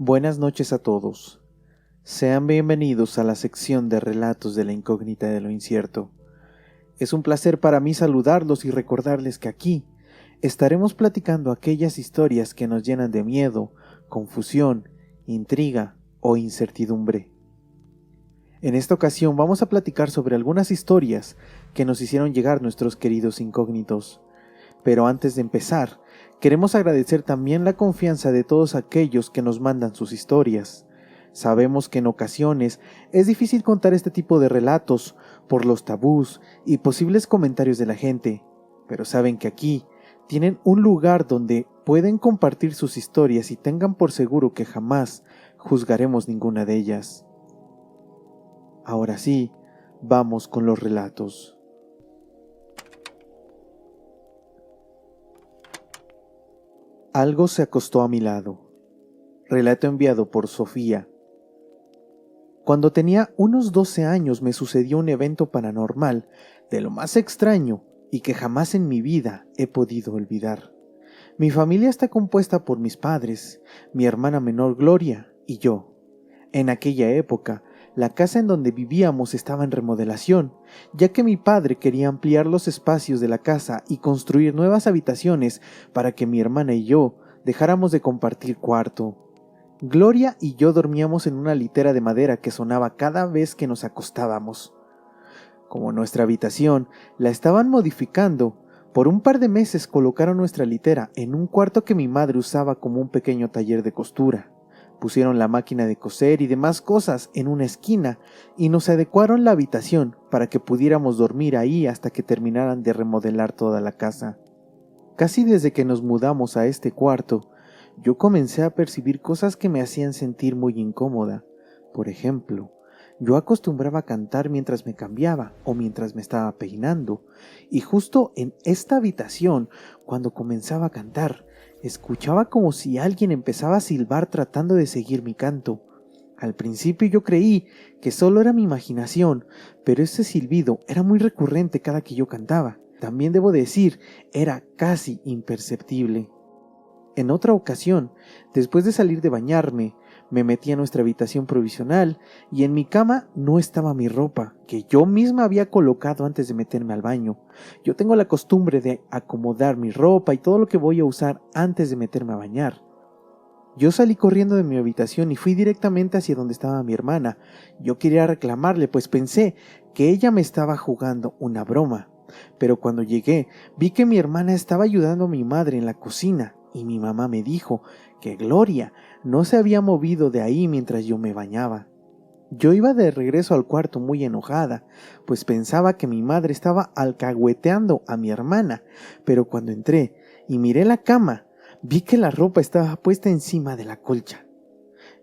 Buenas noches a todos. Sean bienvenidos a la sección de relatos de la incógnita de lo incierto. Es un placer para mí saludarlos y recordarles que aquí estaremos platicando aquellas historias que nos llenan de miedo, confusión, intriga o incertidumbre. En esta ocasión vamos a platicar sobre algunas historias que nos hicieron llegar nuestros queridos incógnitos. Pero antes de empezar, queremos agradecer también la confianza de todos aquellos que nos mandan sus historias. Sabemos que en ocasiones es difícil contar este tipo de relatos por los tabús y posibles comentarios de la gente, pero saben que aquí tienen un lugar donde pueden compartir sus historias y tengan por seguro que jamás juzgaremos ninguna de ellas. Ahora sí, vamos con los relatos. Algo se acostó a mi lado. Relato enviado por Sofía. Cuando tenía unos 12 años me sucedió un evento paranormal de lo más extraño y que jamás en mi vida he podido olvidar. Mi familia está compuesta por mis padres, mi hermana menor Gloria y yo. En aquella época, la casa en donde vivíamos estaba en remodelación, ya que mi padre quería ampliar los espacios de la casa y construir nuevas habitaciones para que mi hermana y yo dejáramos de compartir cuarto. Gloria y yo dormíamos en una litera de madera que sonaba cada vez que nos acostábamos. Como nuestra habitación la estaban modificando, por un par de meses colocaron nuestra litera en un cuarto que mi madre usaba como un pequeño taller de costura. Pusieron la máquina de coser y demás cosas en una esquina y nos adecuaron la habitación para que pudiéramos dormir ahí hasta que terminaran de remodelar toda la casa. Casi desde que nos mudamos a este cuarto, yo comencé a percibir cosas que me hacían sentir muy incómoda. Por ejemplo, yo acostumbraba a cantar mientras me cambiaba o mientras me estaba peinando, y justo en esta habitación, cuando comenzaba a cantar, escuchaba como si alguien empezaba a silbar tratando de seguir mi canto. Al principio yo creí que solo era mi imaginación, pero ese silbido era muy recurrente cada que yo cantaba. También debo decir, era casi imperceptible. En otra ocasión, después de salir de bañarme, me metí a nuestra habitación provisional y en mi cama no estaba mi ropa, que yo misma había colocado antes de meterme al baño. Yo tengo la costumbre de acomodar mi ropa y todo lo que voy a usar antes de meterme a bañar. Yo salí corriendo de mi habitación y fui directamente hacia donde estaba mi hermana. Yo quería reclamarle, pues pensé que ella me estaba jugando una broma. Pero cuando llegué, vi que mi hermana estaba ayudando a mi madre en la cocina y mi mamá me dijo que Gloria no se había movido de ahí mientras yo me bañaba. Yo iba de regreso al cuarto muy enojada, pues pensaba que mi madre estaba alcahueteando a mi hermana, pero cuando entré y miré la cama, vi que la ropa estaba puesta encima de la colcha.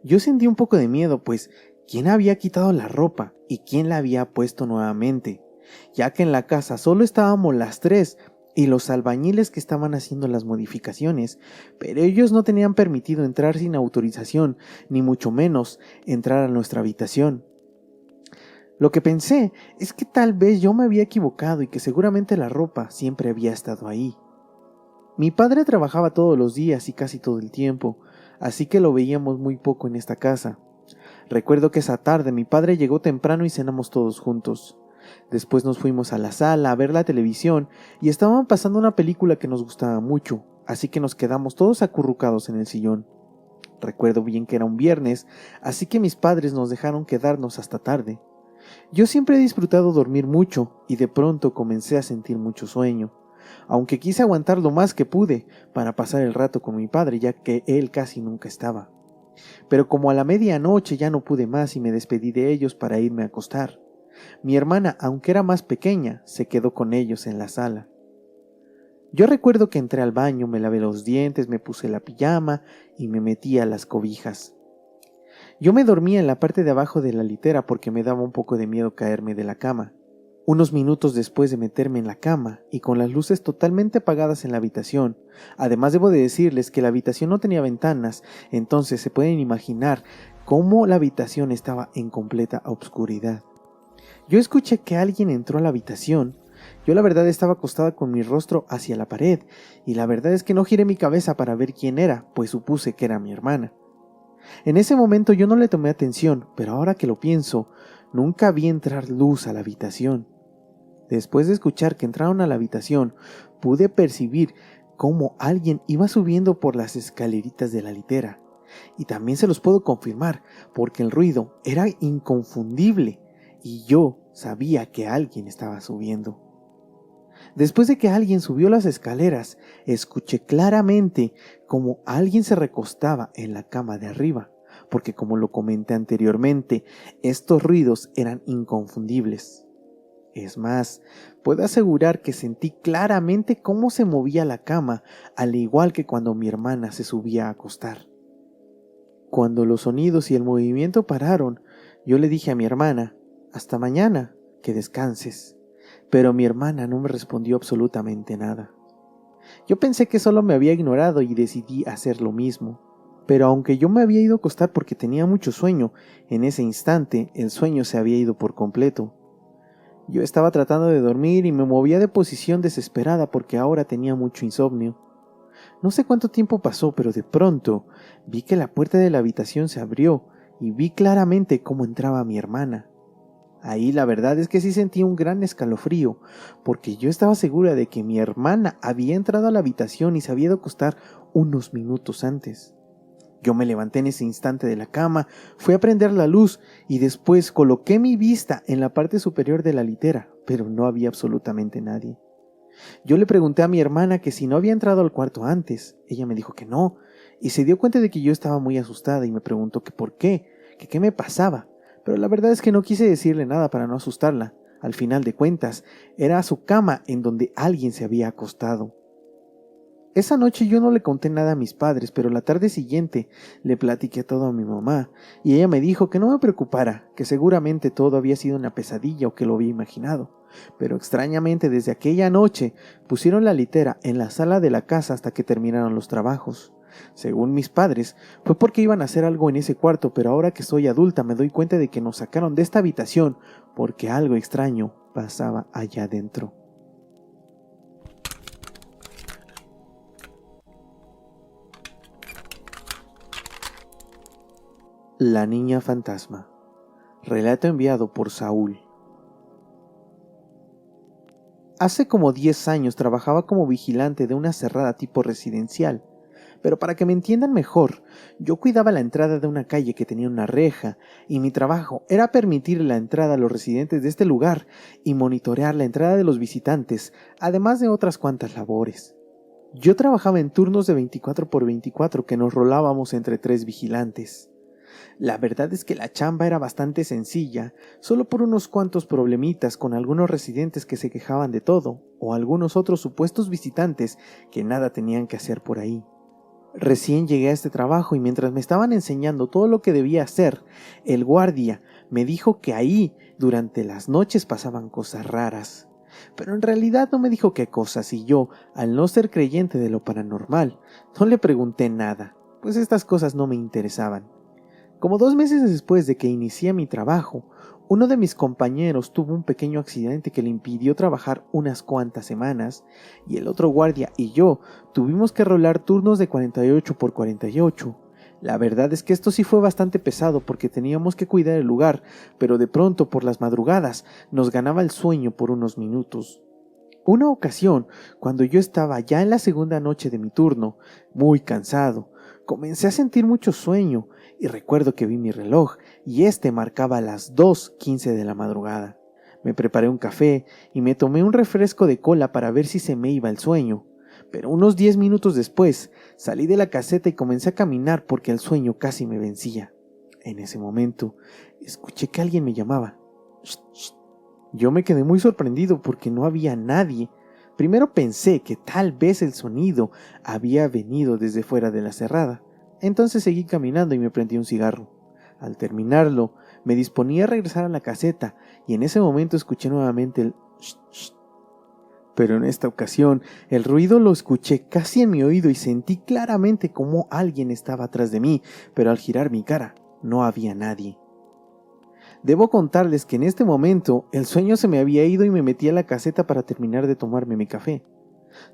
Yo sentí un poco de miedo, pues ¿quién había quitado la ropa y quién la había puesto nuevamente? Ya que en la casa solo estábamos las tres y los albañiles que estaban haciendo las modificaciones, pero ellos no tenían permitido entrar sin autorización, ni mucho menos entrar a nuestra habitación. Lo que pensé es que tal vez yo me había equivocado y que seguramente la ropa siempre había estado ahí. Mi padre trabajaba todos los días y casi todo el tiempo, así que lo veíamos muy poco en esta casa. Recuerdo que esa tarde mi padre llegó temprano y cenamos todos juntos. Después nos fuimos a la sala a ver la televisión y estaban pasando una película que nos gustaba mucho, así que nos quedamos todos acurrucados en el sillón. Recuerdo bien que era un viernes, así que mis padres nos dejaron quedarnos hasta tarde. Yo siempre he disfrutado dormir mucho y de pronto comencé a sentir mucho sueño, aunque quise aguantar lo más que pude para pasar el rato con mi padre, ya que él casi nunca estaba. Pero como a la medianoche ya no pude más y me despedí de ellos para irme a acostar. Mi hermana, aunque era más pequeña, se quedó con ellos en la sala. Yo recuerdo que entré al baño, me lavé los dientes, me puse la pijama y me metí a las cobijas. Yo me dormía en la parte de abajo de la litera porque me daba un poco de miedo caerme de la cama. Unos minutos después de meterme en la cama y con las luces totalmente apagadas en la habitación, además debo de decirles que la habitación no tenía ventanas, entonces se pueden imaginar cómo la habitación estaba en completa oscuridad. Yo escuché que alguien entró a la habitación. Yo la verdad estaba acostada con mi rostro hacia la pared, y la verdad es que no giré mi cabeza para ver quién era, pues supuse que era mi hermana. En ese momento yo no le tomé atención, pero ahora que lo pienso, nunca vi entrar luz a la habitación. Después de escuchar que entraron a la habitación, pude percibir cómo alguien iba subiendo por las escaleritas de la litera. Y también se los puedo confirmar, porque el ruido era inconfundible y yo sabía que alguien estaba subiendo. Después de que alguien subió las escaleras, escuché claramente cómo alguien se recostaba en la cama de arriba, porque como lo comenté anteriormente, estos ruidos eran inconfundibles. Es más, puedo asegurar que sentí claramente cómo se movía la cama, al igual que cuando mi hermana se subía a acostar. Cuando los sonidos y el movimiento pararon, yo le dije a mi hermana, «Hasta mañana, que descanses». Pero mi hermana no me respondió absolutamente nada. Yo pensé que solo me había ignorado y decidí hacer lo mismo. Pero aunque yo me había ido a acostar porque tenía mucho sueño, en ese instante el sueño se había ido por completo. Yo estaba tratando de dormir y me movía de posición desesperada porque ahora tenía mucho insomnio. No sé cuánto tiempo pasó, pero de pronto vi que la puerta de la habitación se abrió y vi claramente cómo entraba mi hermana. Ahí la verdad es que sí sentí un gran escalofrío, porque yo estaba segura de que mi hermana había entrado a la habitación y se había ido a acostar unos minutos antes. Yo me levanté en ese instante de la cama, fui a prender la luz y después coloqué mi vista en la parte superior de la litera, pero no había absolutamente nadie. Yo le pregunté a mi hermana que si no había entrado al cuarto antes. Ella me dijo que no, y se dio cuenta de que yo estaba muy asustada y me preguntó que por qué, que qué me pasaba. Pero la verdad es que no quise decirle nada para no asustarla. Al final de cuentas, era su cama en donde alguien se había acostado. Esa noche yo no le conté nada a mis padres, pero la tarde siguiente le platiqué todo a mi mamá, y ella me dijo que no me preocupara, que seguramente todo había sido una pesadilla o que lo había imaginado. Pero extrañamente desde aquella noche pusieron la litera en la sala de la casa hasta que terminaron los trabajos. Según mis padres, fue porque iban a hacer algo en ese cuarto, pero ahora que soy adulta me doy cuenta de que nos sacaron de esta habitación porque algo extraño pasaba allá adentro. La niña fantasma. Relato enviado por Saúl. Hace como 10 años trabajaba como vigilante de una cerrada tipo residencial. Pero para que me entiendan mejor, yo cuidaba la entrada de una calle que tenía una reja, y mi trabajo era permitir la entrada a los residentes de este lugar y monitorear la entrada de los visitantes, además de otras cuantas labores. Yo trabajaba en turnos de 24x24 que nos rolábamos entre 3 vigilantes. La verdad es que la chamba era bastante sencilla, solo por unos cuantos problemitas con algunos residentes que se quejaban de todo, o algunos otros supuestos visitantes que nada tenían que hacer por ahí. Recién llegué a este trabajo y mientras me estaban enseñando todo lo que debía hacer, el guardia me dijo que ahí durante las noches pasaban cosas raras. Pero en realidad no me dijo qué cosas y yo, al no ser creyente de lo paranormal, no le pregunté nada, pues estas cosas no me interesaban. Como 2 meses después de que inicié mi trabajo, uno de mis compañeros tuvo un pequeño accidente que le impidió trabajar unas cuantas semanas, y el otro guardia y yo tuvimos que rolar turnos de 48x48. La verdad es que esto sí fue bastante pesado porque teníamos que cuidar el lugar, pero de pronto por las madrugadas nos ganaba el sueño por unos minutos. Una ocasión, cuando yo estaba ya en la segunda noche de mi turno, muy cansado, comencé a sentir mucho sueño y recuerdo que vi mi reloj y este marcaba las 2:15 de la madrugada. Me preparé un café y me tomé un refresco de cola para ver si se me iba el sueño, pero unos 10 minutos después salí de la caseta y comencé a caminar porque el sueño casi me vencía. En ese momento escuché que alguien me llamaba. «Shh, shh». Yo me quedé muy sorprendido porque no había nadie. Primero pensé que tal vez el sonido había venido desde fuera de la cerrada. Entonces seguí caminando y me prendí un cigarro. Al terminarlo, me disponía a regresar a la caseta y en ese momento escuché nuevamente el «shh, shh». Pero en esta ocasión el ruido lo escuché casi en mi oído y sentí claramente como alguien estaba atrás de mí, pero al girar mi cara no había nadie. Debo contarles que en este momento el sueño se me había ido y me metí a la caseta para terminar de tomarme mi café.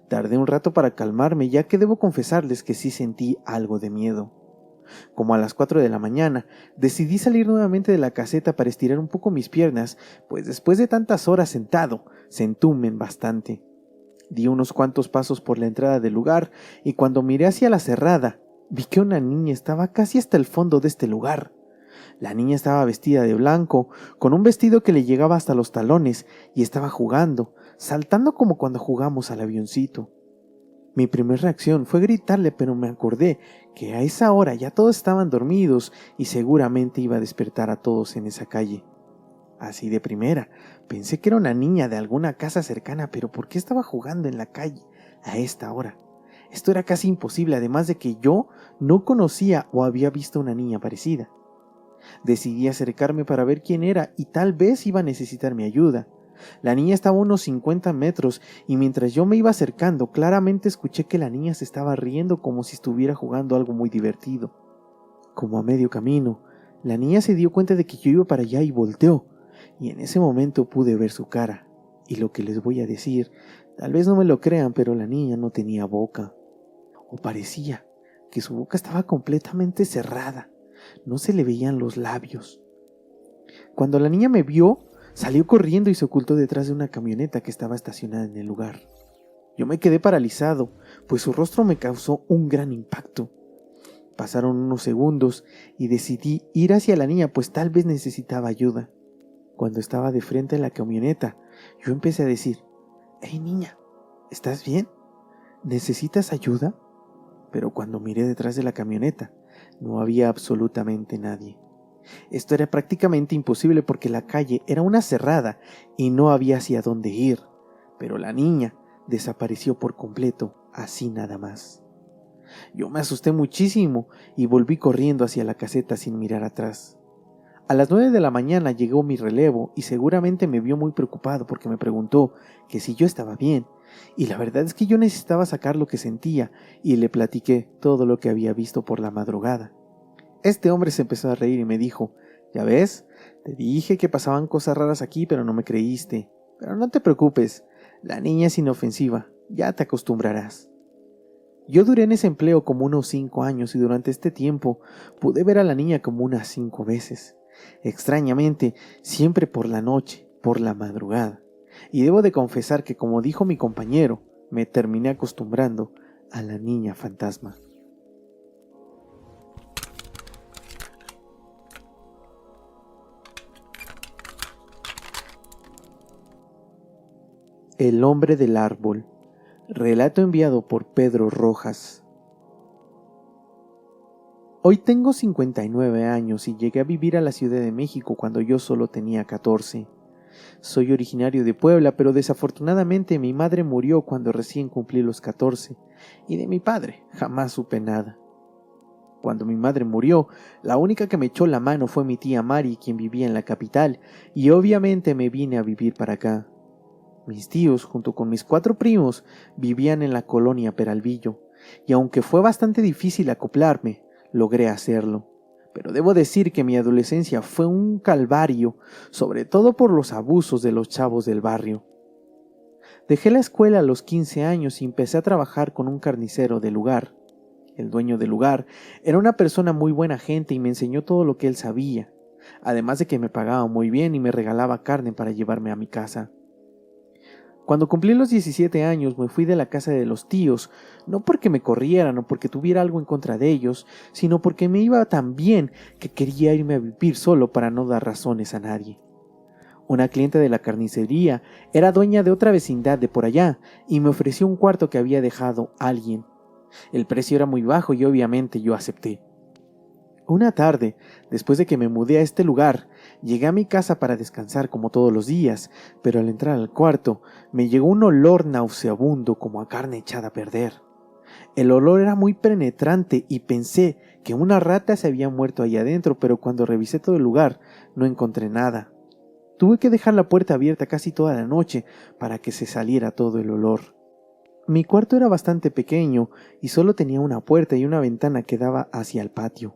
Tardé un rato para calmarme, ya que debo confesarles que sí sentí algo de miedo. Como a las 4 de la mañana, decidí salir nuevamente de la caseta para estirar un poco mis piernas, pues después de tantas horas sentado, se entumen bastante. Di unos cuantos pasos por la entrada del lugar y cuando miré hacia la cerrada, vi que una niña estaba casi hasta el fondo de este lugar. La niña estaba vestida de blanco, con un vestido que le llegaba hasta los talones y estaba jugando, saltando como cuando jugamos al avioncito. Mi primera reacción fue gritarle, pero me acordé que a esa hora ya todos estaban dormidos y seguramente iba a despertar a todos en esa calle. Así de primera, pensé que era una niña de alguna casa cercana, pero ¿por qué estaba jugando en la calle a esta hora? Esto era casi imposible, además de que yo no conocía o había visto una niña parecida. Decidí acercarme para ver quién era y tal vez iba a necesitar mi ayuda. La niña estaba a unos 50 metros y mientras yo me iba acercando, claramente escuché que la niña se estaba riendo como si estuviera jugando algo muy divertido. Como a medio camino, la niña se dio cuenta de que yo iba para allá y volteó, y en ese momento pude ver su cara. Y lo que les voy a decir, tal vez no me lo crean, pero la niña no tenía boca. O parecía que su boca estaba completamente cerrada. No se le veían los labios. Cuando la niña me vio, salió corriendo y se ocultó detrás de una camioneta que estaba estacionada en el lugar. Yo me quedé paralizado, pues su rostro me causó un gran impacto. Pasaron unos segundos y decidí ir hacia la niña, pues tal vez necesitaba ayuda. Cuando estaba de frente a la camioneta, yo empecé a decir: «Hey niña, ¿estás bien? ¿Necesitas ayuda?». Pero cuando miré detrás de la camioneta, no había absolutamente nadie. Esto era prácticamente imposible porque la calle era una cerrada y no había hacia dónde ir, pero la niña desapareció por completo, así nada más. Yo me asusté muchísimo y volví corriendo hacia la caseta sin mirar atrás. A las 9 de la mañana llegó mi relevo y seguramente me vio muy preocupado porque me preguntó que si yo estaba bien, y la verdad es que yo necesitaba sacar lo que sentía y le platiqué todo lo que había visto por la madrugada. Este hombre se empezó a reír y me dijo: «Ya ves, te dije que pasaban cosas raras aquí, pero no me creíste. Pero no te preocupes, la niña es inofensiva, ya te acostumbrarás». Yo duré en ese empleo como unos 5 años y durante este tiempo pude ver a la niña como unas 5 veces. Extrañamente, siempre por la noche, por la madrugada. Y debo de confesar que, como dijo mi compañero, me terminé acostumbrando a la niña fantasma. El hombre del árbol. Relato enviado por Pedro Rojas. Hoy tengo 59 años y llegué a vivir a la Ciudad de México cuando yo solo tenía 14. Soy originario de Puebla, pero desafortunadamente mi madre murió cuando recién cumplí los 14, y de mi padre jamás supe nada. Cuando mi madre murió, la única que me echó la mano fue mi tía Mari, quien vivía en la capital, y obviamente me vine a vivir para acá. Mis tíos, junto con mis 4 primos, vivían en la colonia Peralvillo, y aunque fue bastante difícil acoplarme, logré hacerlo. Pero debo decir que mi adolescencia fue un calvario, sobre todo por los abusos de los chavos del barrio. Dejé la escuela a los 15 años y empecé a trabajar con un carnicero del lugar. El dueño del lugar era una persona muy buena gente y me enseñó todo lo que él sabía, además de que me pagaba muy bien y me regalaba carne para llevarme a mi casa. Cuando cumplí los 17 años me fui de la casa de los tíos, no porque me corrieran o porque tuviera algo en contra de ellos, sino porque me iba tan bien que quería irme a vivir solo para no dar razones a nadie. Una cliente de la carnicería era dueña de otra vecindad de por allá y me ofreció un cuarto que había dejado alguien. El precio era muy bajo y obviamente yo acepté. Una tarde, después de que me mudé a este lugar, llegué a mi casa para descansar como todos los días, pero al entrar al cuarto me llegó un olor nauseabundo como a carne echada a perder. El olor era muy penetrante y pensé que una rata se había muerto ahí adentro, pero cuando revisé todo el lugar no encontré nada. Tuve que dejar la puerta abierta casi toda la noche para que se saliera todo el olor. Mi cuarto era bastante pequeño y solo tenía una puerta y una ventana que daba hacia el patio.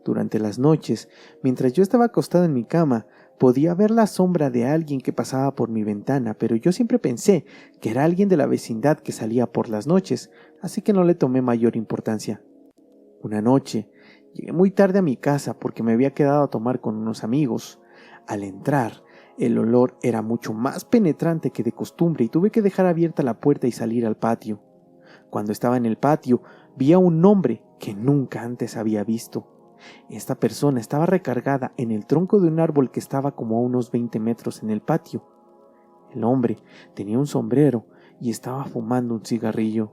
Durante las noches, mientras yo estaba acostado en mi cama, podía ver la sombra de alguien que pasaba por mi ventana, pero yo siempre pensé que era alguien de la vecindad que salía por las noches, así que no le tomé mayor importancia. Una noche, Llegué muy tarde a mi casa porque me había quedado a tomar con unos amigos. Al entrar, el olor era mucho más penetrante que de costumbre y tuve que dejar abierta la puerta y salir al patio. Cuando estaba en el patio, vi a un hombre que nunca antes había visto. Esta persona estaba recargada en el tronco de un árbol que estaba como a unos 20 metros en el patio. El hombre tenía un sombrero y estaba fumando un cigarrillo.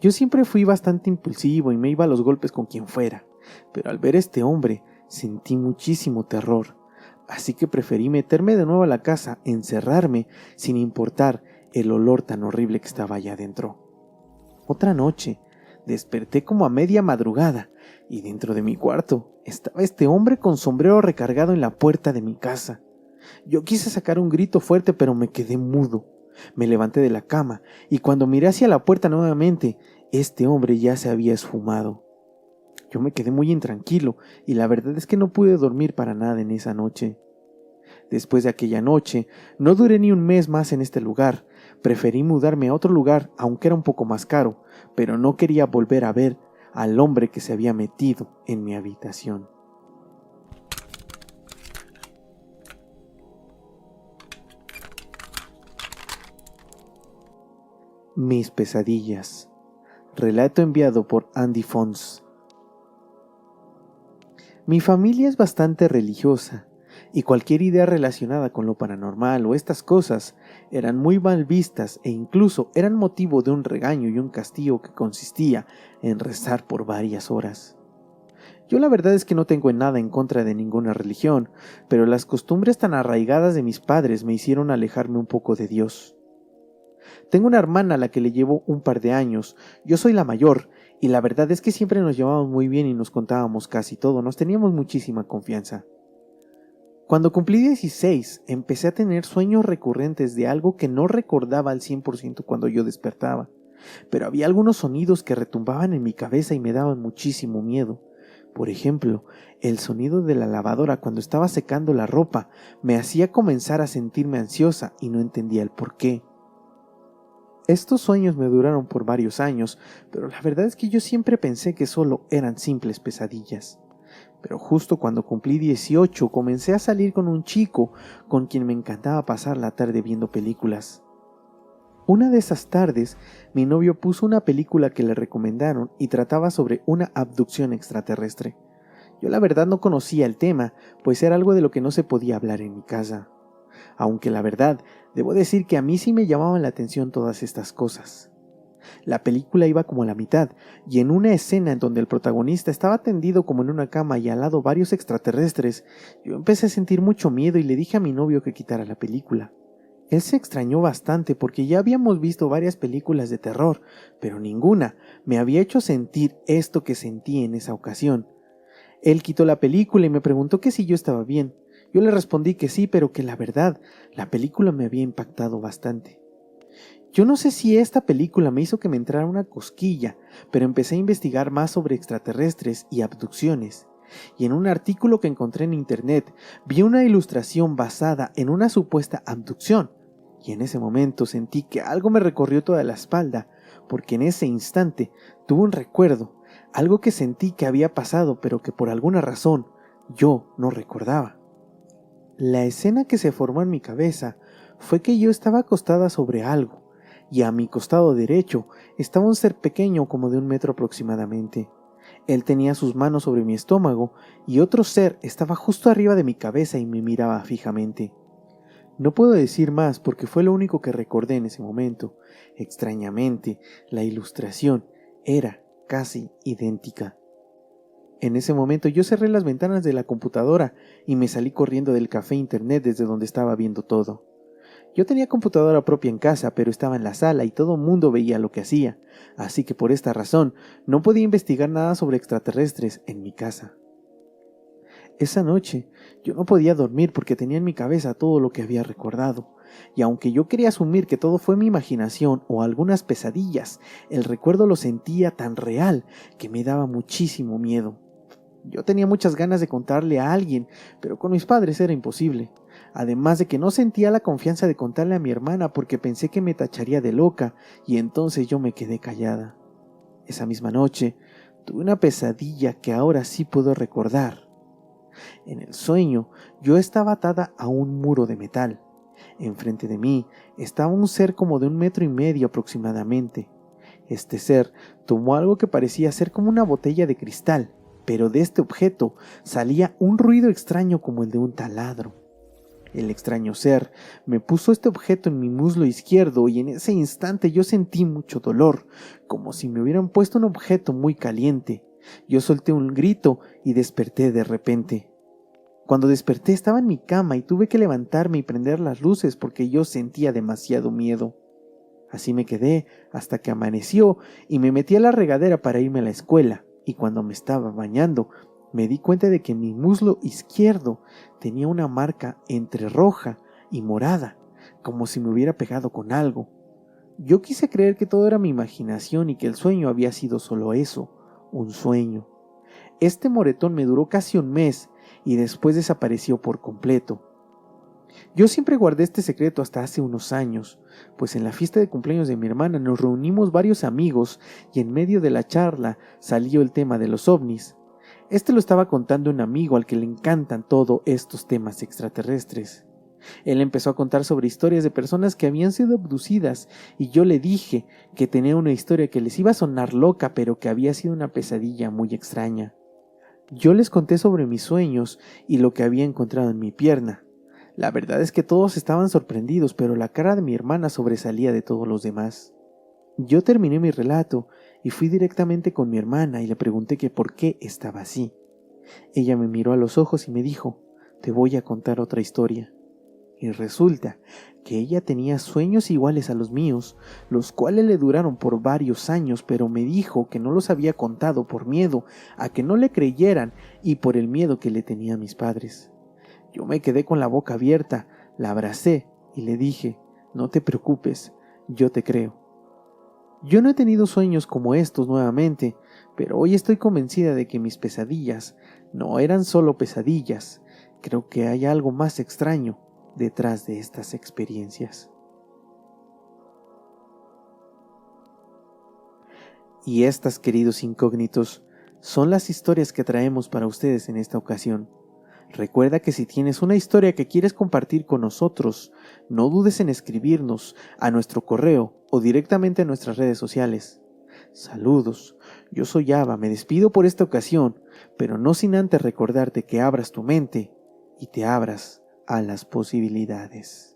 Yo siempre fui bastante impulsivo y me iba a los golpes con quien fuera, pero al ver a este hombre sentí muchísimo terror, así que preferí meterme de nuevo a la casa, encerrarme, sin importar el olor tan horrible que estaba allá adentro. Otra noche, desperté como a media madrugada y dentro de mi cuarto estaba este hombre con sombrero recargado en la puerta de mi casa. Yo quise sacar un grito fuerte, pero me quedé mudo. Me levanté de la cama y cuando miré hacia la puerta nuevamente, este hombre ya se había esfumado. Yo me quedé muy intranquilo y la verdad es que no pude dormir para nada en esa noche. Después de aquella noche, no duré ni un mes más en este lugar. Preferí mudarme a otro lugar, aunque era un poco más caro, pero no quería volver a ver al hombre que se había metido en mi habitación. Mis pesadillas. Relato enviado por Andy Fons. Mi familia es bastante religiosa y cualquier idea relacionada con lo paranormal o estas cosas eran muy mal vistas e incluso eran motivo de un regaño y un castigo que consistía en rezar por varias horas. Yo la verdad es que no tengo nada en contra de ninguna religión, pero las costumbres tan arraigadas de mis padres me hicieron alejarme un poco de Dios. Tengo una hermana a la que le llevo un par de años, yo soy la mayor, y la verdad es que siempre nos llevábamos muy bien y nos contábamos casi todo, nos teníamos muchísima confianza. Cuando cumplí 16, empecé a tener sueños recurrentes de algo que no recordaba al 100% cuando yo despertaba, pero había algunos sonidos que retumbaban en mi cabeza y me daban muchísimo miedo. Por ejemplo, el sonido de la lavadora cuando estaba secando la ropa me hacía comenzar a sentirme ansiosa y no entendía el por qué. Estos sueños me duraron por varios años, pero la verdad es que yo siempre pensé que solo eran simples pesadillas. Pero justo cuando cumplí 18 comencé a salir con un chico con quien me encantaba pasar la tarde viendo películas. Una de esas tardes, mi novio puso una película que le recomendaron y trataba sobre una abducción extraterrestre. Yo la verdad no conocía el tema, pues era algo de lo que no se podía hablar en mi casa. Aunque la verdad, debo decir que a mí sí me llamaban la atención todas estas cosas. La película iba como a la mitad, y en una escena en donde el protagonista estaba tendido como en una cama y al lado varios extraterrestres, yo empecé a sentir mucho miedo y le dije a mi novio que quitara la película. Él se extrañó bastante porque ya habíamos visto varias películas de terror, pero ninguna me había hecho sentir esto que sentí en esa ocasión. Él quitó la película y me preguntó que si yo estaba bien. Yo le respondí que sí, pero que la verdad, la película me había impactado bastante. Yo no sé si esta película me hizo que me entrara una cosquilla, pero empecé a investigar más sobre extraterrestres y abducciones. Y en un artículo que encontré en internet, vi una ilustración basada en una supuesta abducción. Y en ese momento sentí que algo me recorrió toda la espalda, porque en ese instante tuve un recuerdo, algo que sentí que había pasado, pero que por alguna razón yo no recordaba. La escena que se formó en mi cabeza fue que yo estaba acostada sobre algo, y a mi costado derecho estaba un ser pequeño como de 1 metro aproximadamente. Él tenía sus manos sobre mi estómago y otro ser estaba justo arriba de mi cabeza y me miraba fijamente. No puedo decir más porque fue lo único que recordé en ese momento. Extrañamente, la ilustración era casi idéntica. En ese momento yo cerré las ventanas de la computadora y me salí corriendo del café internet desde donde estaba viendo todo. Yo tenía computadora propia en casa, pero estaba en la sala y todo el mundo veía lo que hacía, así que por esta razón no podía investigar nada sobre extraterrestres en mi casa. Esa noche yo no podía dormir porque tenía en mi cabeza todo lo que había recordado, y aunque yo quería asumir que todo fue mi imaginación o algunas pesadillas, el recuerdo lo sentía tan real que me daba muchísimo miedo. Yo tenía muchas ganas de contarle a alguien, pero con mis padres era imposible. Además de que no sentía la confianza de contarle a mi hermana porque pensé que me tacharía de loca y entonces yo me quedé callada. Esa misma noche Tuve una pesadilla que ahora sí puedo recordar. En el sueño, yo estaba atada a un muro de metal. Enfrente de mí estaba un ser como de 1,5 metros aproximadamente. Este ser tomó algo que parecía ser como una botella de cristal, pero de este objeto salía un ruido extraño como el de un taladro. El extraño ser me puso este objeto en mi muslo izquierdo y en ese instante yo sentí mucho dolor, como si me hubieran puesto un objeto muy caliente. Yo solté un grito y desperté de repente. Cuando desperté estaba en mi cama y tuve que levantarme y prender las luces porque yo sentía demasiado miedo. Así me quedé hasta que amaneció y me metí a la regadera para irme a la escuela, y cuando me estaba bañando me di cuenta de que en mi muslo izquierdo tenía una marca entre roja y morada, como si me hubiera pegado con algo. Yo quise creer que todo era mi imaginación y que el sueño había sido solo eso, un sueño. Este moretón me duró casi un mes y después desapareció por completo. Yo siempre guardé este secreto hasta hace unos años, pues en la fiesta de cumpleaños de mi hermana nos reunimos varios amigos y en medio de la charla salió el tema de los ovnis. Este lo estaba contando un amigo al que le encantan todos estos temas extraterrestres. Él empezó a contar sobre historias de personas que habían sido abducidas y yo le dije que tenía una historia que les iba a sonar loca pero que había sido una pesadilla muy extraña. Yo les conté sobre mis sueños y lo que había encontrado en mi pierna. La verdad es que todos estaban sorprendidos, pero la cara de mi hermana sobresalía de todos los demás. Yo terminé mi relato y fui directamente con mi hermana y le pregunté que por qué estaba así. Ella me miró a los ojos y me dijo: «Te voy a contar otra historia». Y resulta que ella tenía sueños iguales a los míos, los cuales le duraron por varios años, pero me dijo que no los había contado por miedo a que no le creyeran y por el miedo que le tenía a mis padres. Yo me quedé con la boca abierta, la abracé y le dije: «No te preocupes, yo te creo». Yo no he tenido sueños como estos nuevamente, pero hoy estoy convencida de que mis pesadillas no eran solo pesadillas. Creo que hay algo más extraño detrás de estas experiencias. Y estas, queridos incógnitos, son las historias que traemos para ustedes en esta ocasión. Recuerda que si tienes una historia que quieres compartir con nosotros, no dudes en escribirnos a nuestro correo o directamente a nuestras redes sociales. Saludos, yo soy Ava, me despido por esta ocasión, pero no sin antes recordarte que abras tu mente y te abras a las posibilidades.